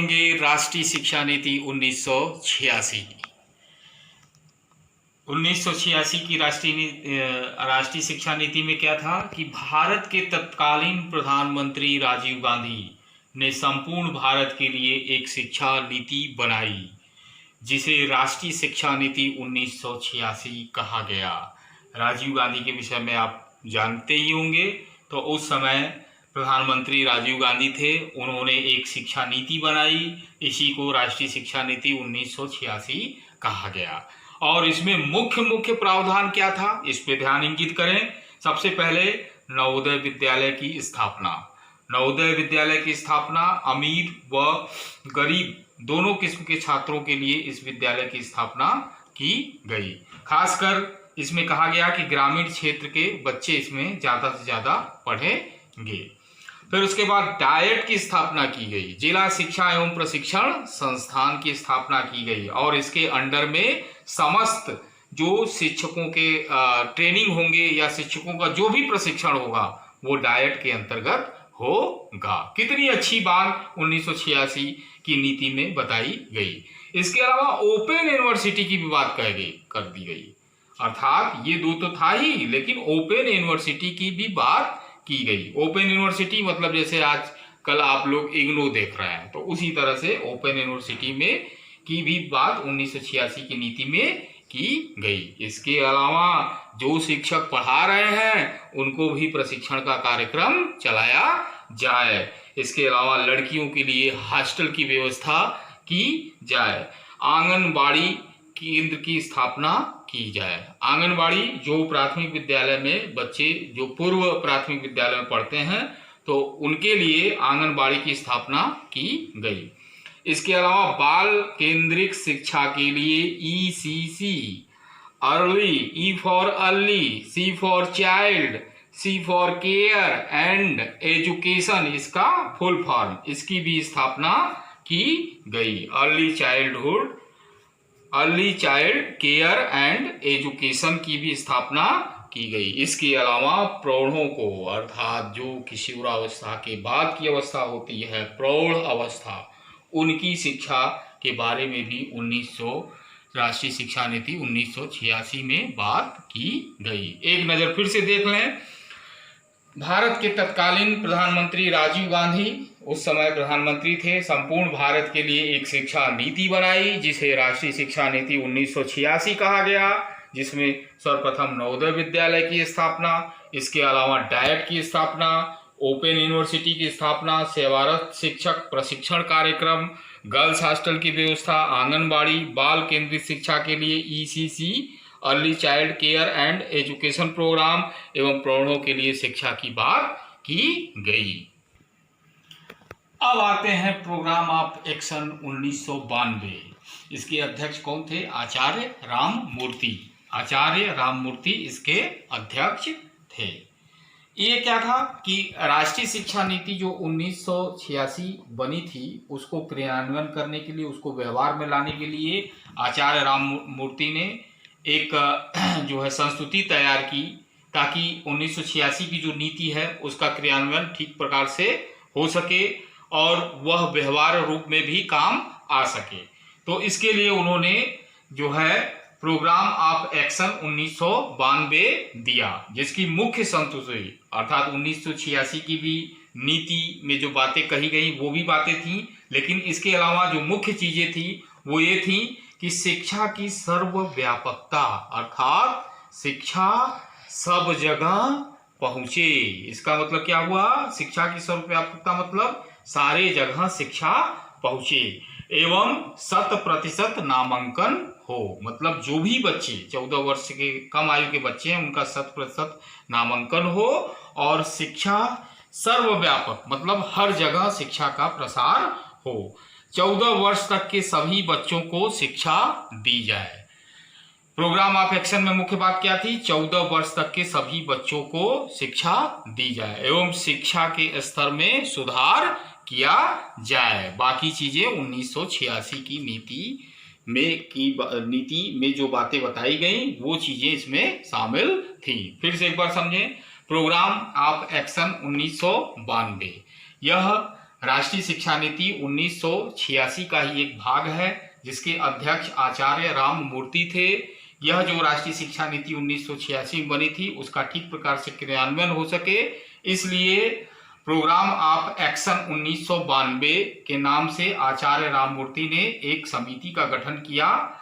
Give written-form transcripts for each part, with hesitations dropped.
जानेंगे राष्ट्रीय शिक्षा नीति 1986। 1986 की राष्ट्रीय शिक्षा नीति में क्या था कि भारत के तत्कालीन प्रधानमंत्री राजीव गांधी ने संपूर्ण भारत के लिए एक शिक्षा नीति बनाई, जिसे राष्ट्रीय शिक्षा नीति 1986 कहा गया। राजीव गांधी के विषय में आप जानते ही होंगे। तो उस समय प्रधानमंत्री राजीव गांधी थे, उन्होंने एक शिक्षा नीति बनाई, इसी को राष्ट्रीय शिक्षा नीति 1986 कहा गया। और इसमें मुख्य प्रावधान क्या था, इस पे ध्यान इंगित करें। सबसे पहले नवोदय विद्यालय की स्थापना। नवोदय विद्यालय की स्थापना अमीर व गरीब दोनों किस्म के छात्रों के लिए इस विद्यालय की स्थापना की गई। खासकर इसमें कहा गया कि ग्रामीण क्षेत्र के बच्चे इसमें ज़्यादा से ज़्यादा पढ़ेंगे। फिर उसके बाद डायट की स्थापना की गई, जिला शिक्षा एवं प्रशिक्षण संस्थान की स्थापना की गई, और इसके अंडर में समस्त जो शिक्षकों के ट्रेनिंग होंगे या शिक्षकों का जो भी प्रशिक्षण होगा वो डायट के अंतर्गत होगा। कितनी अच्छी बात 1986 की नीति में बताई गई। इसके अलावा ओपन यूनिवर्सिटी की भी बात कर दी गई, अर्थात ये दो तो था ही, लेकिन ओपन यूनिवर्सिटी की भी बात की गई। ओपन यूनिवर्सिटी मतलब जैसे आज कल आप लोग इग्नू देख रहे हैं, तो उसी तरह से ओपन यूनिवर्सिटी में की भी बात 1986 की नीति में की गई। इसके अलावा जो शिक्षक पढ़ा रहे हैं उनको भी प्रशिक्षण का कार्यक्रम चलाया जाए। इसके अलावा लड़कियों के लिए हॉस्टल की व्यवस्था की जाए। आंगनबाड़ी केंद्र की स्थापना की जाए। आंगनबाड़ी जो प्राथमिक विद्यालय में बच्चे जो पूर्व प्राथमिक विद्यालय में पढ़ते हैं तो उनके लिए आंगनबाड़ी की स्थापना की गई। इसके अलावा बाल केंद्रित शिक्षा के लिए ECC, early, E for early, C for child, C for care and education, इसका फुल फॉर्म, इसकी भी स्थापना की गई। Early child care and education की भी स्थापना की गई। इसके अलावा प्रौढ़ों को, अर्थात जो किशोरावस्था के बाद की अवस्था होती है, प्रौढ़ अवस्था, उनकी शिक्षा के बारे में भी राष्ट्रीय शिक्षा नीति 1986 में बात की गई। एक नज़र फिर से देख लें। भारत के तत्कालीन प्रधानमंत्री राजीव गांधी उस समय प्रधानमंत्री थे, संपूर्ण भारत के लिए एक शिक्षा नीति बनाई, जिसे राष्ट्रीय शिक्षा नीति 1986 कहा गया, जिसमें सर्वप्रथम नवोदय विद्यालय की स्थापना, इसके अलावा डायट की स्थापना, ओपन यूनिवर्सिटी की स्थापना, सेवारत शिक्षक प्रशिक्षण कार्यक्रम, गर्ल्स हॉस्टल की व्यवस्था, आंगनबाड़ी, बाल केंद्रित शिक्षा के लिए ECC, early child care and education program एवं प्रौढ़ों के लिए शिक्षा की बात की गई। अब आते हैं प्रोग्राम ऑफ एक्शन 1992। इसके अध्यक्ष कौन थे? आचार्य राममूर्ति। आचार्य राममूर्ति इसके अध्यक्ष थे। ये क्या था कि राष्ट्रीय शिक्षा नीति जो 1986 बनी थी, उसको क्रियान्वयन करने के लिए, उसको व्यवहार में लाने के लिए आचार्य राममूर्ति ने एक जो है संस्तुति तैयार की, ताकि 1986 की जो नीति है उसका क्रियान्वयन ठीक प्रकार से हो सके और वह व्यवहार रूप में भी काम आ सके। तो इसके लिए उन्होंने जो है प्रोग्राम ऑफ एक्शन 1992 दिया, जिसकी मुख्य संस्तुति, अर्थात 1986 की भी नीति में जो बातें कही गई वो भी बातें थी, लेकिन इसके अलावा जो मुख्य चीजें थी वो ये थी कि शिक्षा की सर्वव्यापकता, अर्थात शिक्षा सब जगह पहुंचे। इसका मतलब क्या हुआ? शिक्षा की सर्वव्यापकता मतलब सारे जगह शिक्षा पहुंचे एवं 100% नामांकन हो, मतलब जो भी बच्चे 14 वर्ष के कम आयु के बच्चे हैं उनका 100% नामांकन हो, और शिक्षा सर्वव्यापक मतलब हर जगह शिक्षा का प्रसार हो। 14 वर्ष तक के सभी बच्चों को शिक्षा दी जाए। प्रोग्राम ऑफ एक्शन में मुख्य बात क्या थी? 14 वर्ष तक के सभी बच्चों को शिक्षा दी जाए एवं शिक्षा के स्तर में सुधार किया जाए। बाकी चीजें 1986 की नीति में जो बातें बताई गई वो चीजें इसमें शामिल थी। फिर से एक बार समझें। प्रोग्राम ऑफ एक्शन 1992 यह राष्ट्रीय शिक्षा नीति 1986 का ही एक भाग है, जिसके अध्यक्ष आचार्य राममूर्ति थे। यह जो राष्ट्रीय शिक्षा नीति 1986 में बनी थी, उसका ठीक प्रकार से क्रियान्वयन हो सके, इसलिए प्रोग्राम ऑफ एक्शन 1992 के नाम से आचार्य राममूर्ति ने एक समिति का गठन किया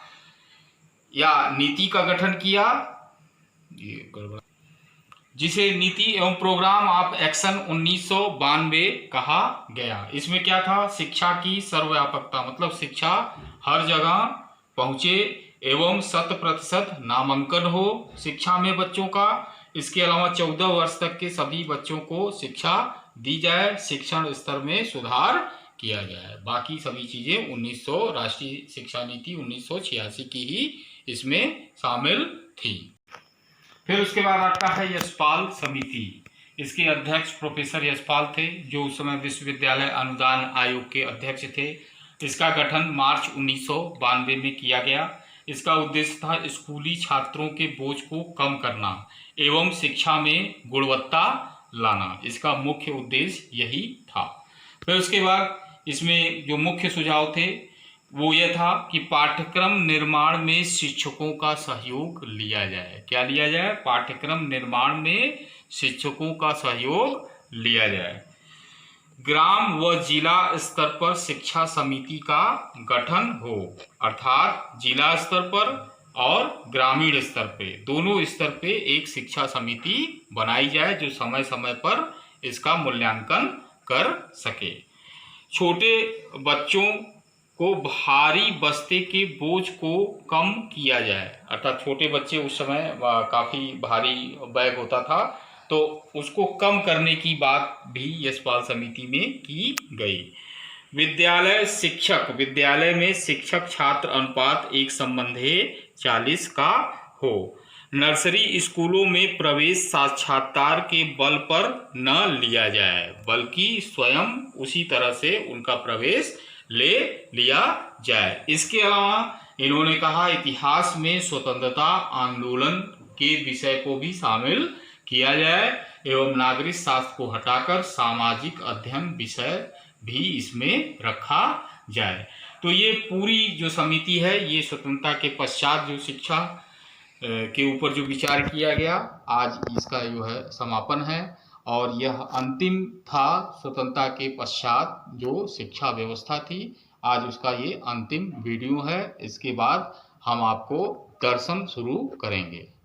या नीति का गठन किया, जिसे नीति एवं प्रोग्राम ऑफ एक्शन 1992 कहा गया। इसमें क्या था? शिक्षा की सर्वव्यापकता, मतलब शिक्षा हर जगह पहुंचे एवं 100% नामांकन हो शिक्षा में बच्चों का। इसके अलावा 14 वर्ष तक के सभी बच्चों को शिक्षा दी जाए, शिक्षण स्तर में सुधार किया जाए। बाकी सभी चीजें 1900 राष्ट्रीय शिक्षा नीति 1986 की ही इसमें शामिल थी। फिर उसके बाद आता है यशपाल समिति। इसके अध्यक्ष प्रोफेसर यशपाल थे, जो उस समय विश्वविद्यालय अनुदान आयोग के अध्यक्ष थे। इसका गठन मार्च 1992 में किया गया। इसका उद्देश्य था स्कूली छात्रों के बोझ को कम करना एवं शिक्षा में गुणवत्ता लाना। इसका मुख्य उद्देश्य यही था। फिर उसके बाद इसमें जो मुख्य सुझाव थे वो यह था कि पाठ्यक्रम निर्माण में शिक्षकों का सहयोग लिया जाए। क्या लिया जाए? पाठ्यक्रम निर्माण में शिक्षकों का सहयोग लिया जाए। ग्राम व जिला स्तर पर शिक्षा समिति का गठन हो, अर्थात जिला स्तर पर और ग्रामीण स्तर पे, दोनों स्तर पे एक शिक्षा समिति बनाई जाए जो समय समय पर इसका मूल्यांकन कर सके। छोटे बच्चों को भारी बस्ते के बोझ को कम किया जाए, अर्थात छोटे बच्चे उस समय काफ़ी भारी बैग होता था, तो उसको कम करने की बात भी यशपाल समिति में की गई। विद्यालय में शिक्षक छात्र अनुपात 1:40 का हो। नर्सरी स्कूलों में प्रवेश साक्षात्कार के बल पर न लिया जाए, बल्कि स्वयं उसी तरह से उनका प्रवेश ले लिया जाए। इसके अलावा इन्होंने कहा इतिहास में स्वतंत्रता आंदोलन के विषय को भी शामिल किया जाए एवं नागरिक शास्त्र को हटाकर सामाजिक अध्ययन विषय भी इसमें रखा जाए। तो ये पूरी जो समिति है, ये स्वतंत्रता के पश्चात जो शिक्षा के ऊपर जो विचार किया गया, आज इसका जो है समापन है। और यह अंतिम था स्वतंत्रता के पश्चात जो शिक्षा व्यवस्था थी, आज उसका ये अंतिम वीडियो है। इसके बाद हम आपको दर्शन शुरू करेंगे।